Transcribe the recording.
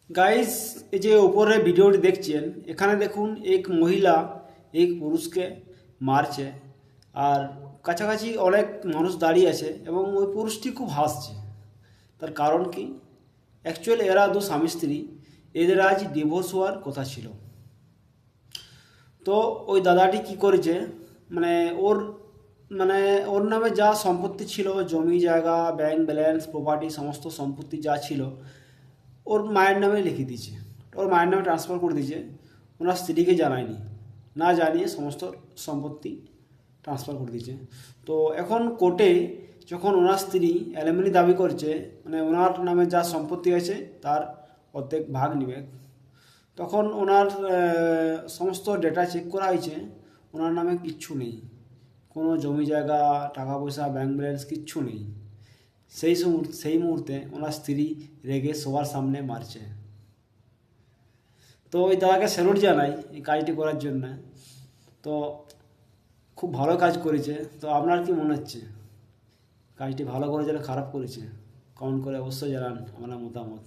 Guys, এই যে উপরে ভিডিওটি দেখছেন, এখানে দেখুন এক মহিলা এক পুরুষকে মারছে। আর কাছাকাছি অনেক মানুষ দাঁড়িয়ে আছে এবং ওই পুরুষটি খুব হাসছে। তার কারণ কি? অ্যাকচুয়ালি এরা দু স্বামী স্ত্রী, এদের আজ ডিভোর্স হওয়ার কথা ছিল। তো ওই দাদাটি কি করেছে, মানে ওর মানে ওর নামে যা সম্পত্তি ছিল, জমি জায়গা, ব্যাংক ব্যালেন্স, প্রপার্টি, সমস্ত সম্পত্তি যা ছিল ওর মায়ের নামে লিখে দিয়েছে। ওর মায়ের নামে ট্রান্সফার করে দিয়েছে। ওনার স্ত্রীকে জানায়নি, না জানিয়ে সমস্ত সম্পত্তি ট্রান্সফার করে দিয়েছে। তো এখন কোর্টে যখন ওনার স্ত্রী অ্যালিমনি দাবি করছে, মানে ওনার নামে যা সম্পত্তি আছে তার অর্ধেক ভাগ নেবে, তখন ওনার সমস্ত ডেটা চেক করা হয়েছে, ওনার নামে কিচ্ছু নেই। কোনো জমি জায়গা, টাকা পয়সা, ব্যাংক ব্যালেন্স কিচ্ছু নেই। সেই মুহূর্তে ওনার স্ত্রী রেগে সবার সামনে মারছে। তো ওই দাদাকে স্যালুট জানাই এই কাজটি করার জন্য। তো খুব ভালো কাজ করেছে। তো আপনার কি মনে হচ্ছে, কাজটি ভালো করেছে না খারাপ করেছে? কমেন্ট করে অবশ্যই জানান আপনার মতামত।